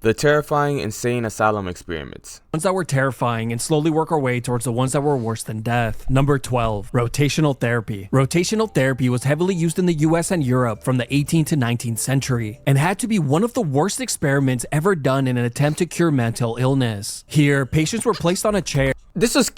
The terrifying insane asylum experiments. Ones that were terrifying and slowly work our way towards the ones that were worse than death. Number 12. Rotational therapy. Rotational therapy was heavily used in the US and Europe from the 18th to 19th century and had to be one of the worst experiments ever done in an attempt to cure mental illness. Here, patients were placed on a chair. This was...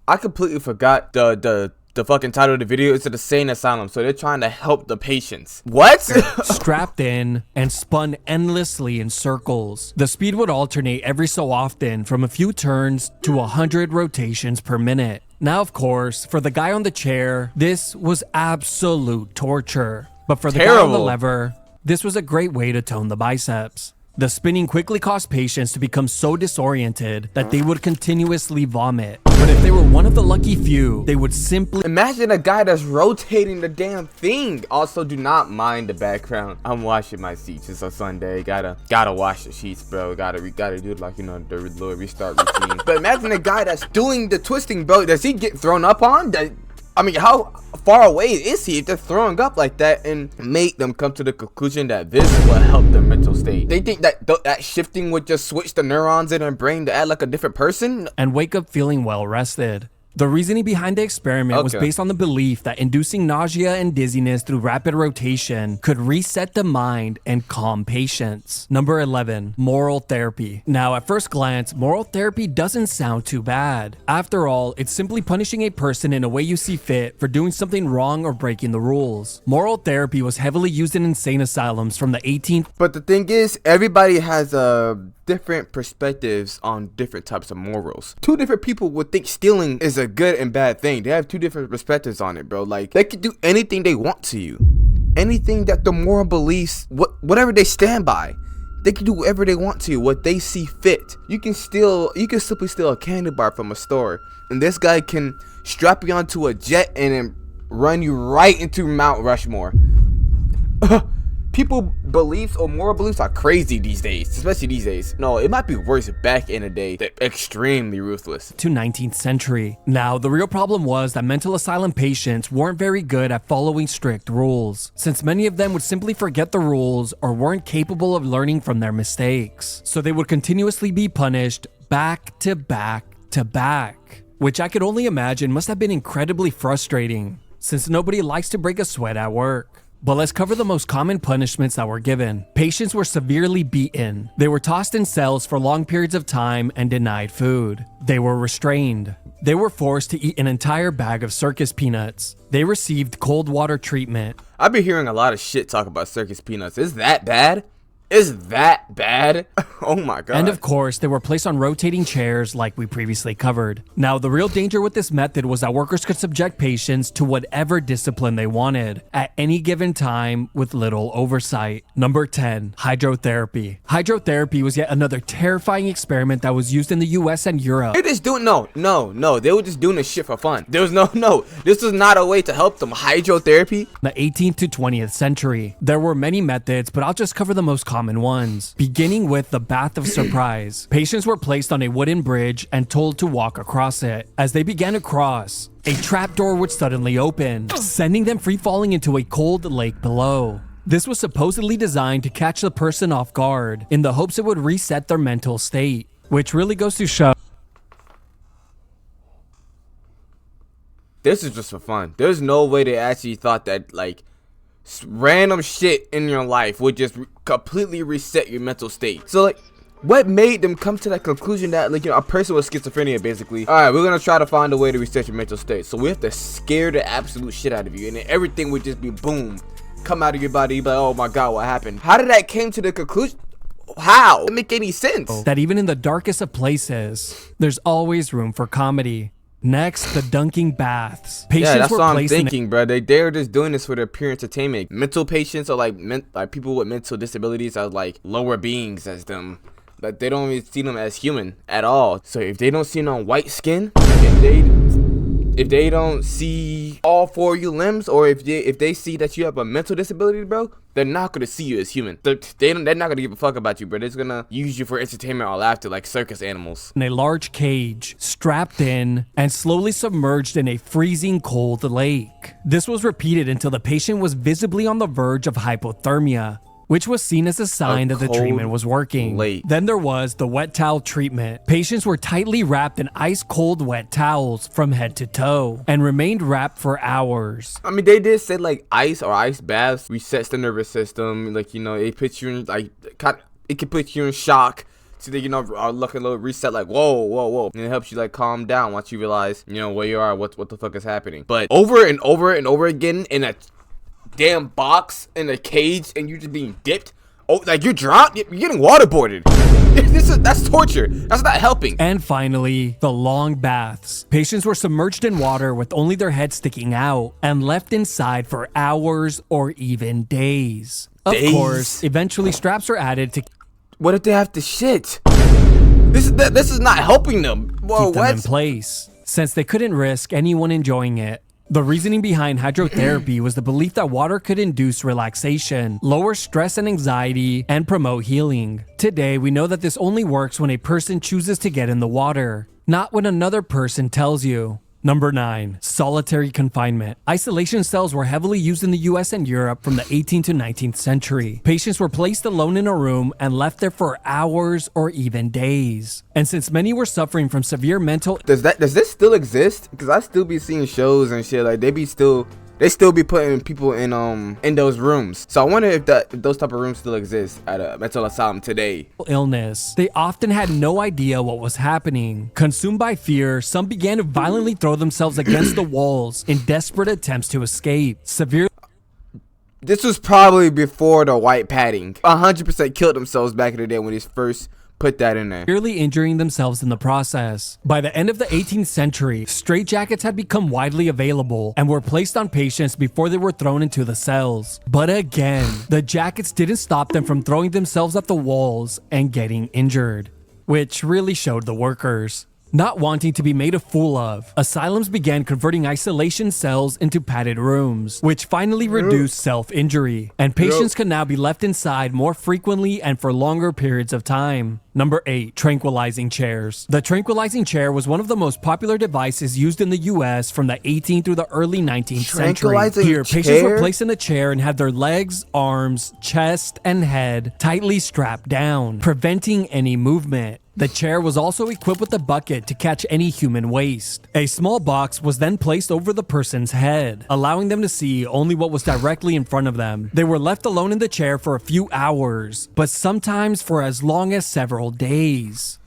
I completely forgot the fucking title of the video. It's an insane asylum, so they're trying to help the patients. What? Strapped in and spun endlessly in circles. The speed would alternate every so often from a few turns to 100 rotations per minute. Now, of course, for the guy on the chair, this was absolute torture. But for the guy on the lever, this was a great way to tone the biceps. The spinning quickly caused patients to become so disoriented that they would continuously vomit. But if they were one of the lucky few, they would simply... Imagine a guy that's rotating the damn thing. Also, do not mind the background. I'm washing my sheets. It's a Sunday. Gotta wash the sheets, bro. Gotta do it like, you know, the little restart routine. But imagine a guy that's doing the twisting, bro. Does he get thrown up on? I mean, how far away is he if they're throwing up like that, and make them come to the conclusion that this will help their mental state? They think that that shifting would just switch the neurons in their brain to act like a different person? And wake up feeling well rested. The reasoning behind the experiment was based on the belief that inducing nausea and dizziness through rapid rotation could reset the mind and calm patients. Number 11. Moral therapy. Now, at first glance, moral therapy doesn't sound too bad. After all, it's simply punishing a person in a way you see fit for doing something wrong or breaking the rules. Moral therapy was heavily used in insane asylums from the 18th. But the thing is, everybody has different perspectives on different types of morals. Two different people would think stealing is a good and bad thing. They have two different perspectives on it, bro. Like, they could do anything they want to you. Anything that the moral beliefs, whatever they stand by, they can do whatever they want to you, what they see fit. You can simply steal a candy bar from a store, and this guy can strap you onto a jet and then run you right into Mount Rushmore. People beliefs or moral beliefs are crazy these days, especially these days. No, it might be worse back in the day. They're extremely ruthless. To 19th century. Now, the real problem was that mental asylum patients weren't very good at following strict rules, since many of them would simply forget the rules or weren't capable of learning from their mistakes. So they would continuously be punished back to back to back, which I could only imagine must have been incredibly frustrating, since nobody likes to break a sweat at work. But let's cover the most common punishments that were given. Patients were severely beaten. They were tossed in cells for long periods of time and denied food. They were restrained. They were forced to eat an entire bag of circus peanuts. They received cold water treatment. I've been hearing a lot of shit talk about circus peanuts. Is that bad? Is that bad? Oh my god. And of course, they were placed on rotating chairs like we previously covered. Now, the real danger with this method was that workers could subject patients to whatever discipline they wanted at any given time with little oversight. Number 10. Hydrotherapy. Hydrotherapy was yet another terrifying experiment that was used in the US and Europe. They're just doing, no. They were just doing this shit for fun. There was no. This was not a way to help them. Hydrotherapy? The 18th to 20th century. There were many methods, but I'll just cover the most common ones, beginning with the bath of surprise. Patients were placed on a wooden bridge and told to walk across it. As they began to cross, a trapdoor would suddenly open, sending them free falling into a cold lake below. This was supposedly designed to catch the person off guard in the hopes it would reset their mental state, which really goes to show this is just for fun. There's no way they actually thought that, like, random shit in your life would just completely reset your mental state. So, like, what made them come to that conclusion that, like, you know, a person with schizophrenia, basically, all right, we're gonna try to find a way to reset your mental state, so we have to scare the absolute shit out of you, and then everything would just be boom, come out of your body. You'd be like, oh my god, what happened? How did that came to the conclusion? How? It doesn't make any sense. That even in the darkest of places, there's always room for comedy. Next, the dunking baths. Patients yeah, that's were what I'm placed thinking, bro. They're just doing this for their pure entertainment. Mental patients are like people with mental disabilities are like lower beings as them. Like, they don't even see them as human at all. So if they don't see no white skin, if they don't see all four of your limbs, or if they see that you have a mental disability, bro, they're not gonna see you as human. They're not gonna give a fuck about you, bro. They're just gonna use you for entertainment or laughter, like circus animals. In a large cage, strapped in, and slowly submerged in a freezing cold lake. This was repeated until the patient was visibly on the verge of hypothermia, which was seen as a sign that the treatment was working. Then there was the wet towel treatment. Patients were tightly wrapped in ice-cold wet towels from head to toe and remained wrapped for hours. I mean, they did say like ice or ice baths resets the nervous system. Like, you know, it puts you in like it can put you in shock. So that, you know, look a little reset, like whoa, and it helps you like calm down once you realize, you know, where you are, what the fuck is happening. But over and over and over again in a damn box in a cage, and you just being dipped. Oh, like you're drowned. You're getting waterboarded. That's torture. That's not helping. And finally, the long baths. Patients were submerged in water with only their head sticking out and left inside for hours or even days. Of course, eventually straps are added to. What if they have to shit? This is not helping them. Whoa, keep them in place, since they couldn't risk anyone enjoying it. The reasoning behind hydrotherapy was the belief that water could induce relaxation, lower stress and anxiety, and promote healing. Today, we know that this only works when a person chooses to get in the water, not when another person tells you. Number 9. Solitary confinement. Isolation cells were heavily used in the US and Europe from the 18th to 19th century. Patients were placed alone in a room and left there for hours or even days. And since many were suffering from severe mental... Does this still exist? Because I still be seeing shows and shit, like they still be putting people in those rooms. So I wonder if those type of rooms still exist at a mental asylum today. Illness. They often had no idea what was happening. Consumed by fear, some began to violently throw themselves against the walls in desperate attempts to escape. This was probably before the white padding. 100% killed themselves back in the day when they first put that in there. Severely injuring themselves in the process. By the end of the 18th century, straitjackets had become widely available and were placed on patients before they were thrown into the cells. But again, the jackets didn't stop them from throwing themselves at the walls and getting injured, which really showed the workers. Not wanting to be made a fool of, asylums began converting isolation cells into padded rooms, which finally reduced self-injury, and patients could now be left inside more frequently and for longer periods of time. Number 8. Tranquilizing chairs. The tranquilizing chair was one of the most popular devices used in the US from the 18th through the early 19th century. Here, patients were placed in a chair and had their legs, arms, chest, and head tightly strapped down, preventing any movement. The chair was also equipped with a bucket to catch any human waste. A small box was then placed over the person's head, allowing them to see only what was directly in front of them. They were left alone in the chair for a few hours, but sometimes for as long as several days.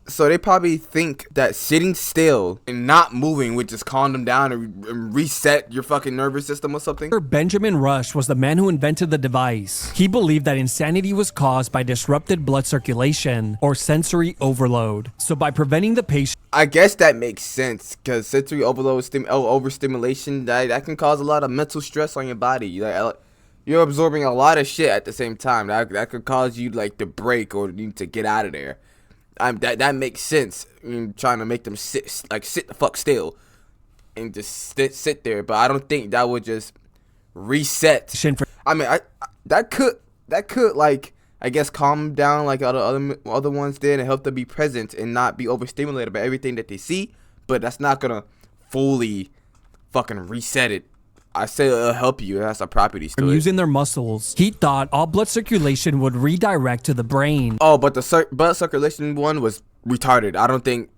So they probably think that sitting still and not moving would just calm them down and reset your fucking nervous system or something. Dr. Benjamin Rush was the man who invented the device. He believed that insanity was caused by disrupted blood circulation or sensory overload. So by preventing the patient... I guess that makes sense, because sensory overload, overstimulation, that can cause a lot of mental stress on your body. Like, you're absorbing a lot of shit at the same time. That could cause you like to break or need to get out of there. That makes sense. I mean, trying to make them sit the fuck still and just sit there. But I don't think that would just reset. I mean, that could like, I guess, calm down like other ones did and help them be present and not be overstimulated by everything that they see. But that's not gonna fully fucking reset it. I say it'll help you. It has some properties to it. Using their muscles. He thought all blood circulation would redirect to the brain. Oh, but the blood circulation one was retarded. I don't think...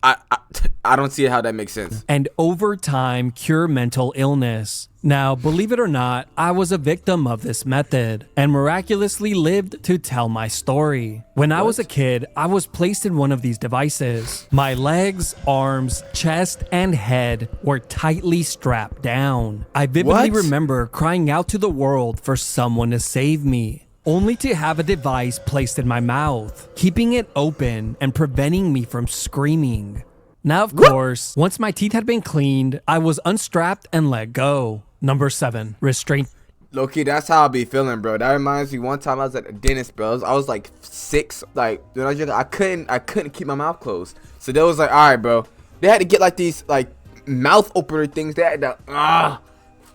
I don't see how that makes sense. And over time, cure mental illness. Now, believe it or not, I was a victim of this method and miraculously lived to tell my story. When I was a kid, I was placed in one of these devices. My legs, arms, chest, and head were tightly strapped down. I vividly remember crying out to the world for someone to save me, only to have a device placed in my mouth, keeping it open and preventing me from screaming. Now, of course, once my teeth had been cleaned, I was unstrapped and let go. Number 7. Restraint. Low-key, that's how I be feeling, bro. That reminds me, one time I was at the dentist, bro. I was like 6, like, when I was younger, I couldn't keep my mouth closed. So they was like, all right, bro. They had to get like these like mouth opener things. They had to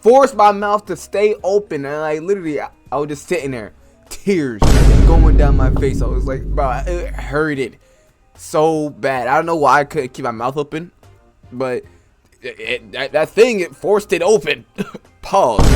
force my mouth to stay open, and like literally, I was just sitting there, tears going down my face. I was like, bro, it hurted so bad. I don't know why I couldn't keep my mouth open, but that thing, it forced it open. Pause.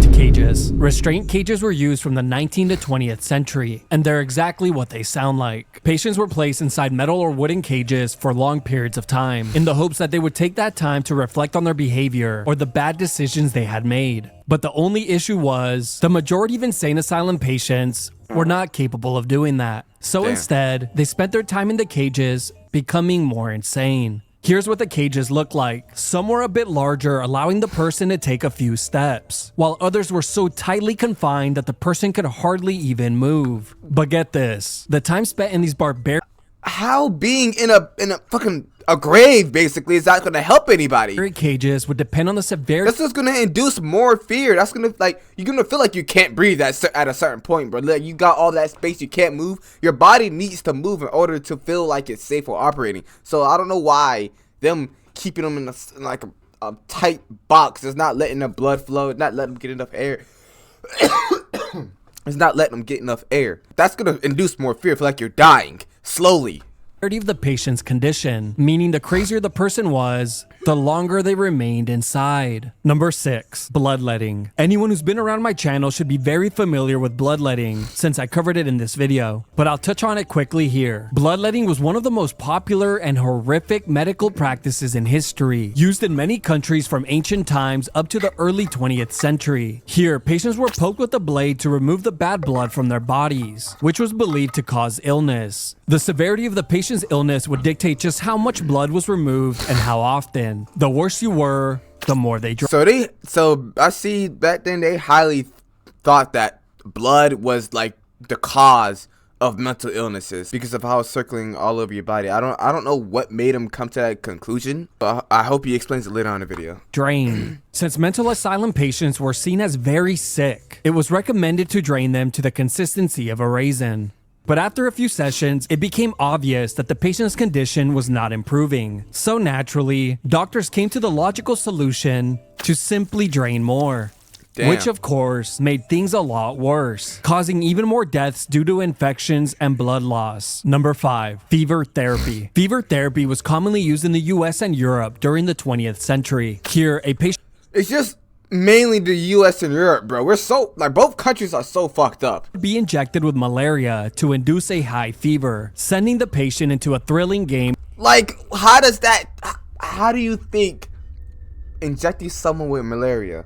To cages. Restraint cages were used from the 19th to 20th century, and they're exactly what they sound like. Patients were placed inside metal or wooden cages for long periods of time, in the hopes that they would take that time to reflect on their behavior or the bad decisions they had made. But the only issue was, the majority of insane asylum patients were not capable of doing that. So instead, they spent their time in the cages, becoming more insane. Here's what the cages look like. Some were a bit larger, allowing the person to take a few steps, while others were so tightly confined that the person could hardly even move. But get this, the time spent in these barbaric How being in a fucking a grave basically is not gonna help anybody. cages would depend on the severity. That's just gonna induce more fear. That's gonna, like, you're gonna feel like you can't breathe at a certain point, bro. Like, you got all that space, you can't move. Your body needs to move in order to feel like it's safe for operating. So I don't know why them keeping them in like a tight box is not letting the blood flow. It's not letting them get enough air. It's not letting them get enough air. That's gonna induce more fear. Feel like you're dying slowly. Of the patient's condition, meaning the crazier the person was, the longer they remained inside. Number 6, bloodletting. Anyone who's been around my channel should be very familiar with bloodletting, since I covered it in this video, but I'll touch on it quickly here. Bloodletting was one of the most popular and horrific medical practices in history, used in many countries from ancient times up to the early 20th century. Here, patients were poked with a blade to remove the bad blood from their bodies, which was believed to cause illness. The severity of the patient's illness would dictate just how much blood was removed and how often. The worse you were, the more they drank. So I see back then they highly thought that blood was like the cause of mental illnesses because of how it's circling all over your body. I don't know what made him come to that conclusion, but I hope he explains it later on in the video. Drain. Since mental asylum patients were seen as very sick, it was recommended to drain them to the consistency of a raisin. But after a few sessions, it became obvious that the patient's condition was not improving. So naturally, doctors came to the logical solution to simply drain more. Damn. Which of course made things a lot worse, causing even more deaths due to infections and blood loss. Number 5, fever therapy. Fever therapy was commonly used in the US and Europe during the 20th century. Here, a patient It's just mainly the US and Europe, bro. We're so, like, both countries are so fucked up. be injected with malaria to induce a high fever, sending the patient into a thrilling game. Like, how do you think injecting someone with malaria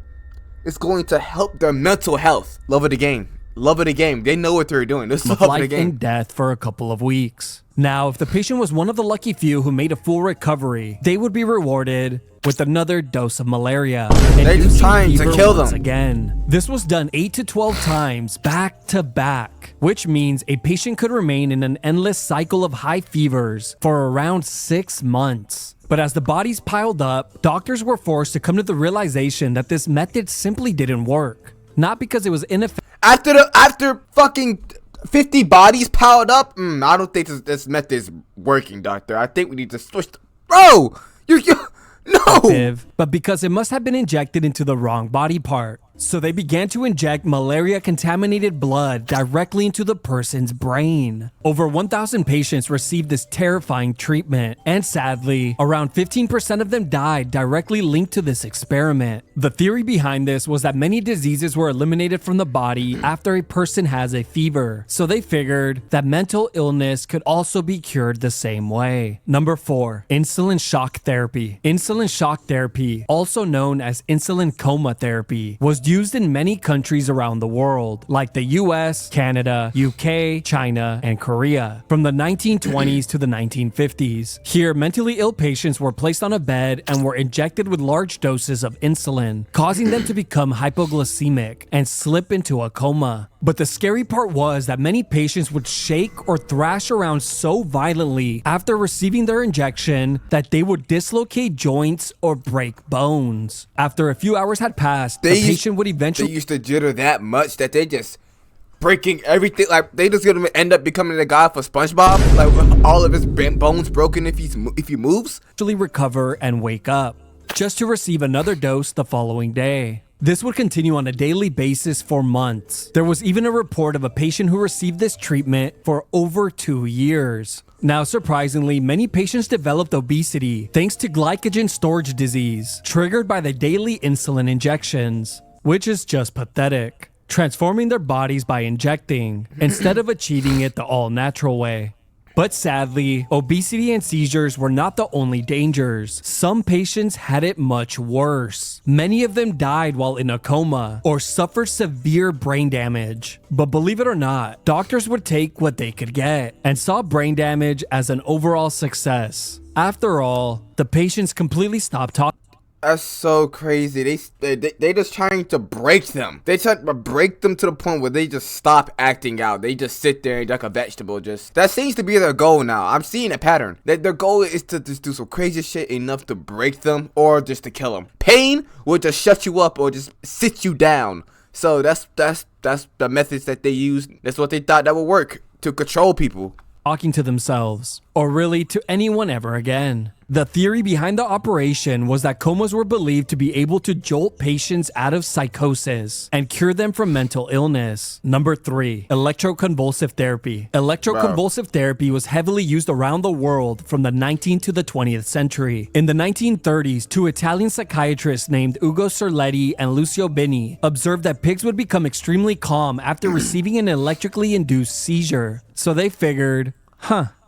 is going to help their mental health? Love of the game. Love of the game. They know what they're doing. This is Of love of the life game. and death for a couple of weeks. Now, if the patient was one of the lucky few who made a full recovery, they would be rewarded with another dose of malaria. They're just trying to kill them. Again. This was done 8 to 12 times back to back, which means a patient could remain in an endless cycle of high fevers for around 6 months. But as the bodies piled up, doctors were forced to come to the realization that this method simply didn't work. Not because it was ineffective. After fucking 50 bodies piled up, I don't think this method is working, doctor. I think we need to switch. Bro, you no. But because it must have been injected into the wrong body part. So they began to inject malaria-contaminated blood directly into the person's brain. Over 1,000 patients received this terrifying treatment, and sadly, around 15% of them died directly linked to this experiment. The theory behind this was that many diseases were eliminated from the body after a person has a fever, so they figured that mental illness could also be cured the same way. Number 4, insulin shock therapy. Insulin shock therapy, also known as insulin coma therapy, was used in many countries around the world, like the US, Canada, UK, China, and Korea, from the 1920s to the 1950s. Here, mentally ill patients were placed on a bed and were injected with large doses of insulin, causing them to become hypoglycemic and slip into a coma. But the scary part was that many patients would shake or thrash around so violently after receiving their injection that they would dislocate joints or break bones. After a few hours had passed, the patient would eventually... They used to jitter that much that they just breaking everything. Like, they just gonna end up becoming the guy for SpongeBob. Like, all of his bones broken if he moves. ...actually recover and wake up, just to receive another dose the following day. This would continue on a daily basis for months. There was even a report of a patient who received this treatment for over 2 years. Now, surprisingly, many patients developed obesity thanks to glycogen storage disease, triggered by the daily insulin injections. which is just pathetic, transforming their bodies by injecting instead of achieving it the all-natural way. But sadly, obesity and seizures were not the only dangers. Some patients had it much worse. Many of them died while in a coma or suffered severe brain damage. But believe it or not, doctors would take what they could get and saw brain damage as an overall success. After all, the patients completely stopped talking. That's so crazy. They just trying to break them. They try to break them to the point where they just stop acting out. They just sit there like a vegetable. Just that seems to be their goal now. I'm seeing a pattern. That their goal is to just do some crazy shit enough to break them or just to kill them. Pain will just shut you up or just sit you down. So that's the methods that they use. That's what they thought that would work to control people. Talking to themselves, or really to anyone ever again. The theory behind the operation was that comas were believed to be able to jolt patients out of psychosis and cure them from mental illness. Number 3, electroconvulsive therapy. Electroconvulsive therapy was heavily used around the world from the 19th to the 20th century. In the 1930s, 2 Italian psychiatrists named Ugo Cerletti and Lucio Bini observed that pigs would become extremely calm after receiving an electrically induced seizure. So they figured,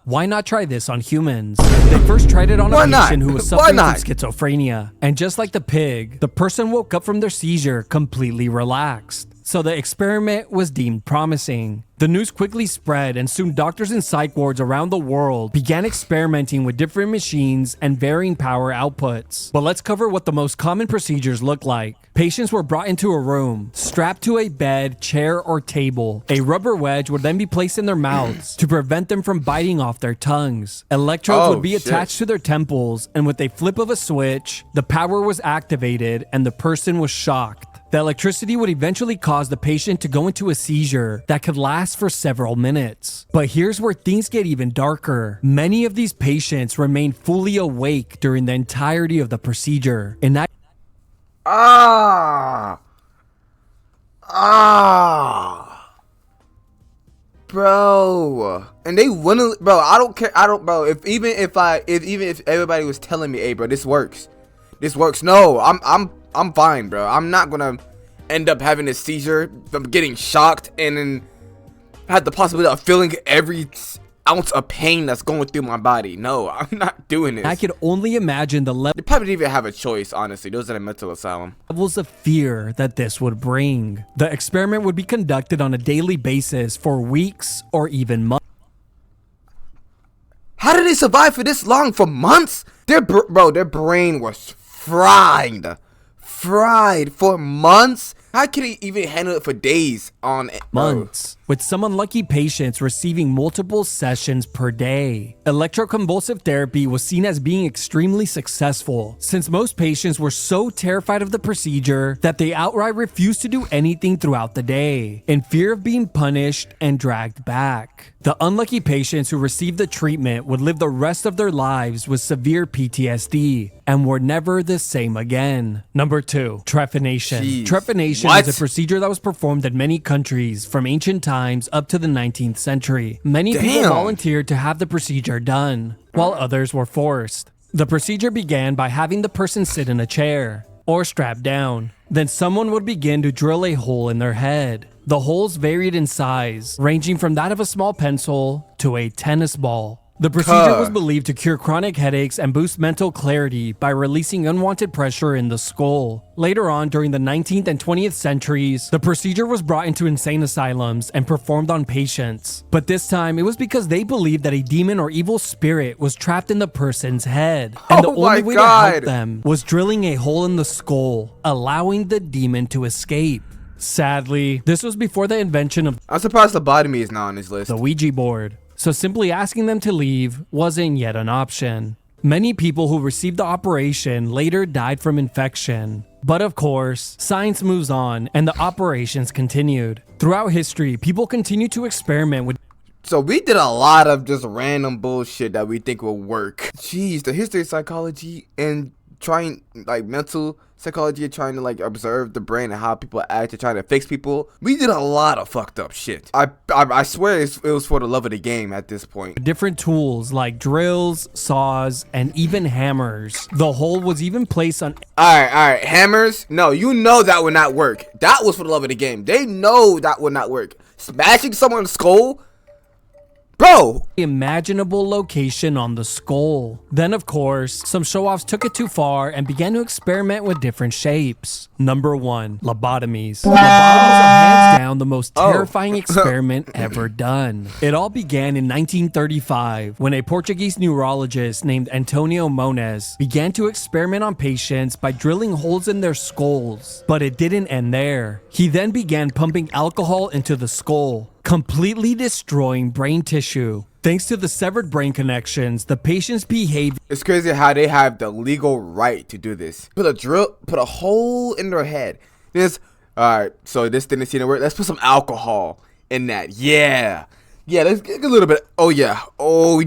why not try this on humans? They first tried it on a patient who was suffering from schizophrenia. And just like the pig, the person woke up from their seizure completely relaxed. So the experiment was deemed promising. The news quickly spread, and soon doctors in psych wards around the world began experimenting with different machines and varying power outputs. But let's cover what the most common procedures look like. Patients were brought into a room, strapped to a bed, chair, or table. A rubber wedge would then be placed in their mouths to prevent them from biting off their tongues. Electrodes would be attached to their temples, and with a flip of a switch, the power was activated and the person was shocked. The electricity would eventually cause the patient to go into a seizure that could last for several minutes. But here's where things get even darker. Many of these patients remain fully awake during the entirety of the procedure. And that bro, and they wouldn't, bro. I don't care. Bro. If everybody was telling me, hey, bro, this works. No, I'm fine, bro. I'm not gonna end up having a seizure from getting shocked and then have the possibility of feeling every ounce of pain that's going through my body. No, I'm not doing this. I could only imagine the They probably didn't even have a choice, honestly. Those are a mental asylum. levels of fear that this would bring. The experiment would be conducted on a daily basis for weeks or even months. How did they survive for this long? For months? Their brain was fried for months. How could he even handle it for days on months, with some unlucky patients receiving multiple sessions per day. Electroconvulsive therapy was seen as being extremely successful, since most patients were so terrified of the procedure that they outright refused to do anything throughout the day, in fear of being punished and dragged back. The unlucky patients who received the treatment would live the rest of their lives with severe PTSD and were never the same again. Number 2, trephination. Jeez. Trephination is a procedure that was performed in many countries from ancient times up to the 19th century. Many people volunteered to have the procedure done, while others were forced. The procedure began by having the person sit in a chair or strapped down. Then someone would begin to drill a hole in their head. The holes varied in size, ranging from that of a small pencil to a tennis ball. The procedure was believed to cure chronic headaches and boost mental clarity by releasing unwanted pressure in the skull. Later on, during the 19th and 20th centuries, the procedure was brought into insane asylums and performed on patients. But this time, it was because they believed that a demon or evil spirit was trapped in the person's head. And the only way to help them was drilling a hole in the skull, allowing the demon to escape. Sadly, this was before the invention of I'm surprised lobotomy is not on this list. the Ouija board. So simply asking them to leave wasn't yet an option. Many people who received the operation later died from infection. But of course, science moves on and the operations continued. Throughout history, people continue to experiment with So we did a lot of just random bullshit that we think will work. Jeez, the history of psychology and trying like mental psychology, trying to like observe the brain and how people act and trying to fix people. We did a lot of fucked up shit. I swear it was for the love of the game at this point. Different tools like drills, saws, and even hammers. The hole was even placed on. All right, hammers. No, you know that would not work. That was for the love of the game. They know that would not work. Smashing someone's skull. Bro, Imaginable location on the skull. Then, of course, some show-offs took it too far and began to experiment with different shapes. Number 1, lobotomies. Lobotomies are hands down the most terrifying experiment ever done. It all began in 1935 when a Portuguese neurologist named Antonio Moniz began to experiment on patients by drilling holes in their skulls. But it didn't end there. He then began pumping alcohol into the skull, completely destroying brain tissue. Thanks to the severed brain connections, the patient's behavior. it's crazy how they have the legal right to do this. Put a hole in their head. Alright, so this didn't seem to work. Let's put some alcohol in that. Yeah, let's get a little bit. Oh yeah. You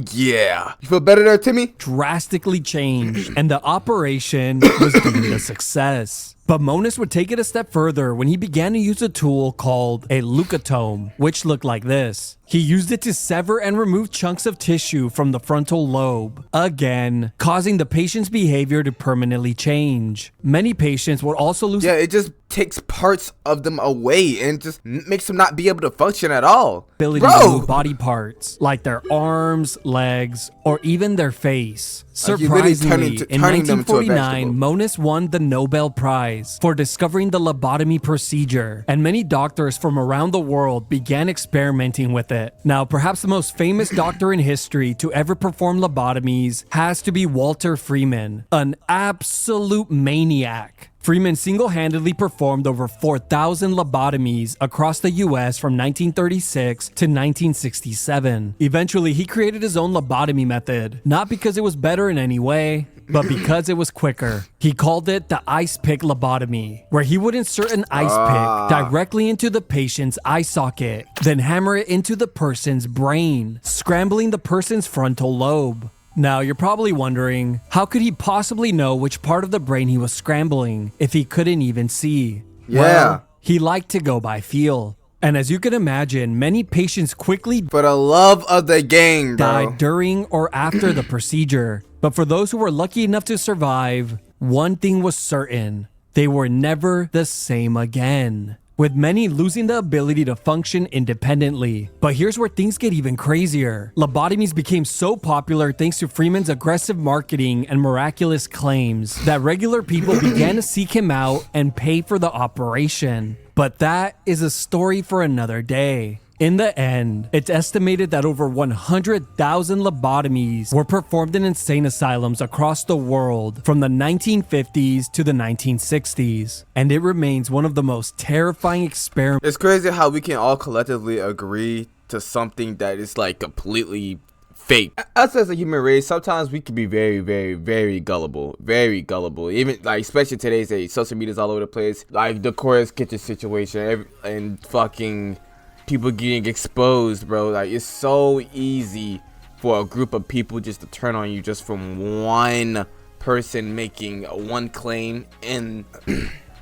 feel better there, Timmy? Drastically changed, and the operation was deemed a success. But Moniz would take it a step further when he began to use a tool called a leucotome, which looked like this. He used it to sever and remove chunks of tissue from the frontal lobe, again, causing the patient's behavior to permanently change. Many patients would also lose. Yeah, it just takes parts of them away and just makes them not be able to function at all. Ability to move body parts, like their arms, legs, or even their face. Surprisingly, in turning them into a 1949, vegetable. Moniz won the Nobel Prize for discovering the lobotomy procedure, and many doctors from around the world began experimenting with it. Now, perhaps the most famous doctor in history to ever perform lobotomies has to be Walter Freeman, an absolute maniac. Freeman single-handedly performed over 4,000 lobotomies across the US from 1936 to 1967. Eventually, he created his own lobotomy method, not because it was better in any way, but because it was quicker. He called it the ice pick lobotomy, where he would insert an ice pick directly into the patient's eye socket, then hammer it into the person's brain, scrambling the person's frontal lobe. Now, you're probably wondering, how could he possibly know which part of the brain he was scrambling if he couldn't even see? Yeah. Well, he liked to go by feel. And as you can imagine, many patients quickly For the love of the game, bro. died during or after the procedure. But for those who were lucky enough to survive, one thing was certain: they were never the same again, with many losing the ability to function independently. But here's where things get even crazier. Lobotomies became so popular thanks to Freeman's aggressive marketing and miraculous claims that regular people began to seek him out and pay for the operation. But that is a story for another day. In the end, it's estimated that over 100,000 lobotomies were performed in insane asylums across the world from the 1950s to the 1960s, and it remains one of the most terrifying experiments. It's crazy how we can all collectively agree to something that is like completely fake. Us as a human race, sometimes we can be very, very, very gullible. Very gullible. Even like, especially today's age, social media's all over the place. Like the Chorus Kitchen situation and fucking people getting exposed, bro. Like, it's so easy for a group of people just to turn on you just from one person making one claim. And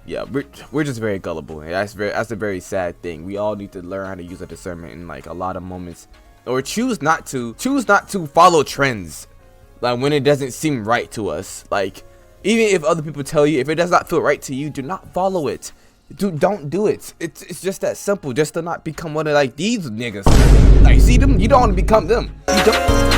yeah, we're just very gullible. That's a very sad thing. We all need to learn how to use our discernment in like a lot of moments, or choose not to follow trends like when it doesn't seem right to us. Like, even if other people tell you, if it does not feel right to you, do not follow it. Dude, don't do it. It's just that simple. Just to not become one of like these niggas. Like, see them? You don't want to become them. You don't.